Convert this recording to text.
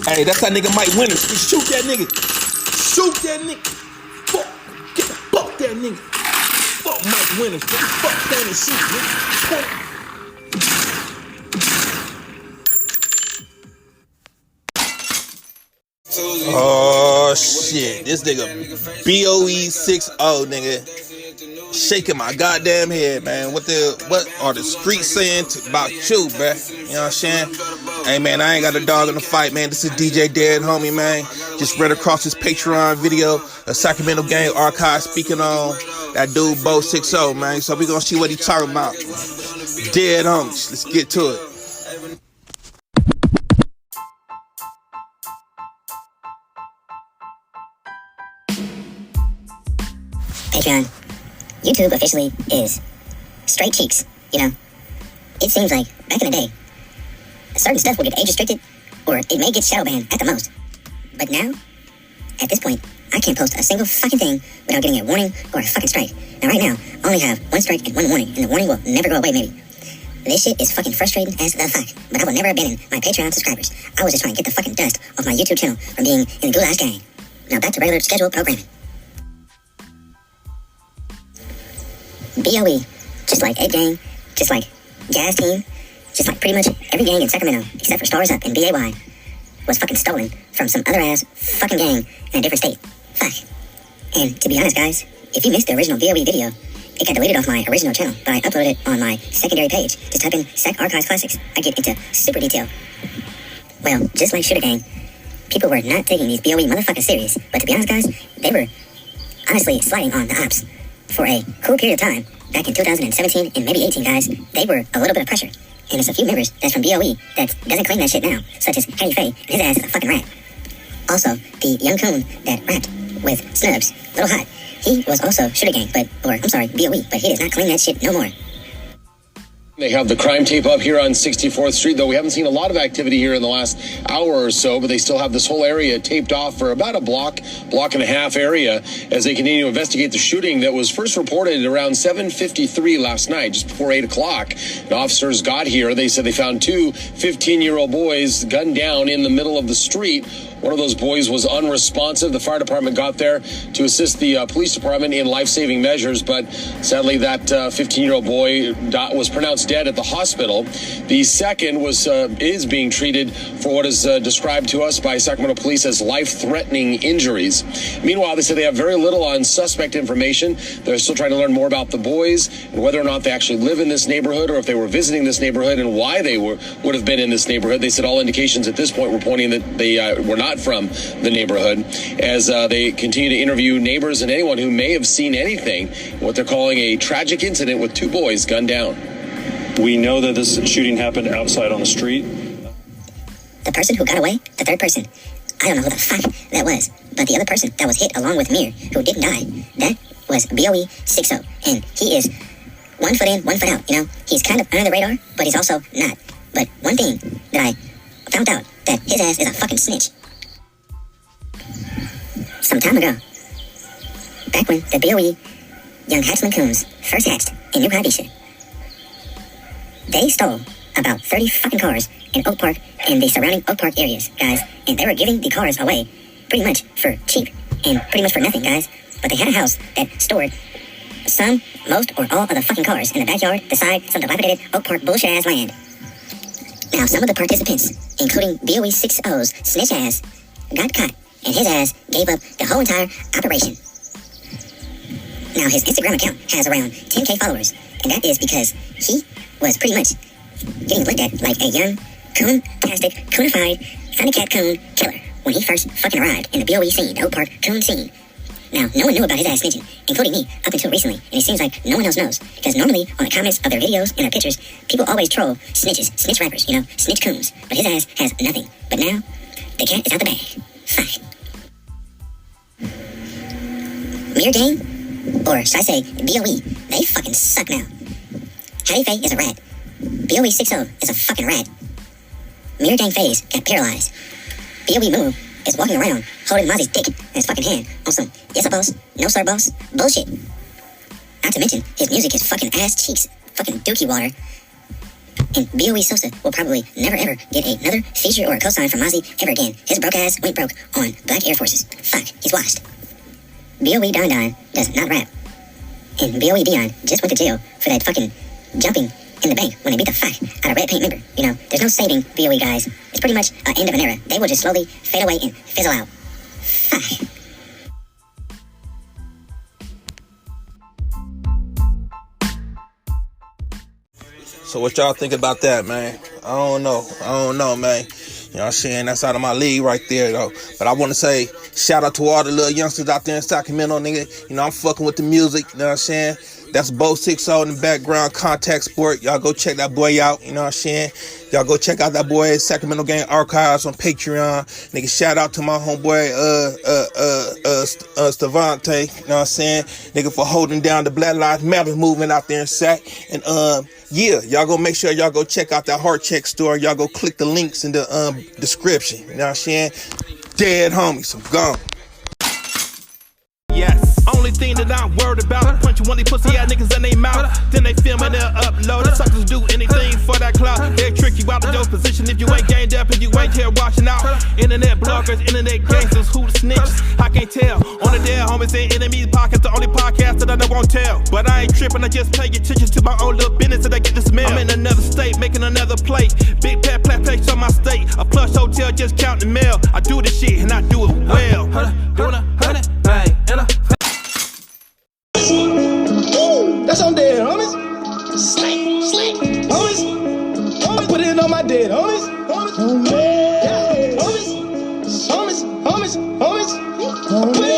Hey, that's that nigga Mike Winters. Shoot that nigga. Shoot that nigga. Fuck. Get the fuck that nigga. Fuck Mike Winters. Get the fuck down and shoot, nigga. Oh shit. This nigga BOE 6-0, nigga. Shaking my goddamn head, man. What are the streets saying about you, bruh? You know what I'm saying? Hey, man, I ain't got a dog in the fight, man. This is DJ Dead, homie, man. Just read across this Patreon video, a Sacramento Gang Archive speaking on that dude, BOE 6-0, man. So we gonna see what he talking about. Dead homies. Let's get to it. Patreon. YouTube officially is straight cheeks, you know. It seems like, back in the day, certain stuff will get age restricted, or it may get shadow banned at the most. But now, at this point, I can't post a single fucking thing without getting a warning or a fucking strike. Now right now, I only have one strike and one warning, and the warning will never go away maybe. This shit is fucking frustrating as the fuck, but I will never abandon my Patreon subscribers. I was just trying to get the fucking dust off my YouTube channel from being in the Goulash Gang. Now back to regular scheduled programming. BOE, just like Ed Gang, just like Jazz Team, just like pretty much every gang in Sacramento, except for Stars Up and BAY, was fucking stolen from some other ass fucking gang in a different state. Fuck. And to be honest, guys, if you missed the original BOE video, it got deleted off my original channel, but I uploaded it on my secondary page. Just type in Sac Archives Classics. I get into super detail. Well, just like Shooter Gang, people were not taking these BOE motherfuckers serious, but to be honest, guys, they were honestly sliding on the ops. For a cool period of time, back in 2017 and maybe 18, guys, they were a little bit of pressure. And there's a few members that's from BOE that doesn't claim that shit now, such as Hattie Faye, and his ass is a fucking rat. Also, the young coon that rapped with Snubs, Little Hot, he was also Shooter Gang, BOE, but he does not claim that shit no more. They have the crime tape up here on 64th Street, though we haven't seen a lot of activity here in the last hour or so, but they still have this whole area taped off for about a block and a half area as they continue to investigate the shooting that was first reported around 7:53 last night, just before 8 o'clock. And officers got here. They said they found two 15-year-old boys gunned down in the middle of the street. One of those boys was unresponsive. The fire department got there to assist the police department in life-saving measures, but sadly that 15-year-old boy was pronounced dead at the hospital. The second is being treated for what is described to us by Sacramento police as life-threatening injuries. Meanwhile, they said they have very little on suspect information. They're still trying to learn more about the boys and whether or not they actually live in this neighborhood or if they were visiting this neighborhood and why they would have been in this neighborhood. They said all indications at this point were pointing that they were not from the neighborhood, as they continue to interview neighbors and anyone who may have seen anything, what they're calling a tragic incident with two boys gunned down. We know that this shooting happened outside on the street. The person who got away, the third person, I don't know who the fuck that was, but the other person that was hit along with Mir, who didn't die, that was BOE 6-0, and he is 1 foot in, 1 foot out, you know? He's kind of under the radar, but he's also not. But one thing that I found out, that his ass is a fucking snitch. Some time ago, back when the BOE young Hatchling Coons first hatched in New Hampshire, they stole about 30 fucking cars in Oak Park and the surrounding Oak Park areas, guys, and they were giving the cars away pretty much for cheap and pretty much for nothing, guys. But they had a house that stored some, most, or all of the fucking cars in the backyard, the side, some dilapidated Oak Park bullshit-ass land. Now, some of the participants, including BOE 6-0's snitch ass, got caught, and his ass gave up the whole entire operation. Now, his Instagram account has around 10K followers, and that is because he was pretty much getting looked at like a young, coon-tastic, coonified, funny cat coon killer when he first fucking arrived in the BOE scene, the Oak Park coon scene. Now, no one knew about his ass snitching, including me, up until recently, and it seems like no one else knows, because normally, on the comments of their videos and their pictures, people always troll snitches, snitch rappers, you know, snitch coons, but his ass has nothing. But now, the cat is out the bag. Fuck. Mir Gang, or should I say BOE, they fucking suck now. Hattie Faye is a rat. BOE 6-0 is a fucking rat. Mir Gang Faze got paralyzed. BOE Moo is walking around holding Mozzie's dick in his fucking hand on some yes boss, no sir boss bullshit. Not to mention, his music is fucking ass cheeks, fucking dookie water. And BOE Sosa will probably never ever get another feature or a cosign from Mozzie ever again. His broke ass went broke on Black Air Forces. Fuck, he's washed. BOE Don does not rap. And BOE Dion just went to jail for that fucking jumping in the bank when they beat the fuck out of Red Paint member. You know, there's no saving BOE guys. It's pretty much an end of an era. They will just slowly fade away and fizzle out. Fuck. So what y'all think about that, man? I don't know, man. You know what I'm saying? That's out of my league right there, though. But I want to say shout out to all the little youngsters out there in Sacramento, nigga. You know, I'm fucking with the music, you know what I'm saying? That's BOE Six0 in the background, Contact Sport. Y'all go check that boy out, you know what I'm saying? Y'all go check out that boy Sacramento Gang Archives on Patreon. Nigga, shout out to my homeboy Stavante, you know what I'm saying? Nigga, for holding down the Black Lives Matter movement out there in Sac. And yeah, y'all go make sure y'all go check out that Heart Check store. Y'all go click the links in the description. You know what I'm saying? Dead homies, I'm gone. Yes. Only thing that I'm worried about, punch one of these pussy ass niggas in their mouth. Then they film and they'll upload. The suckers do anything for that clout. They'll trick you out of your position if you ain't gained up and you ain't here watching out. Internet bloggers, internet gangsters, who the snitches? I can't tell. On the dead homies and enemies podcast, the only podcast that I won't tell. But I ain't tripping, I just pay attention to my own little business and I get the smell. I'm in another state, making another plate. Big pet place on my state. A plush hotel, just counting mail. I do this shit and I do it well. Doing a hundred, bang, and a that's on dead, homies. Slang, homies. I put it on my dead, homies. Yeah, homies. I put it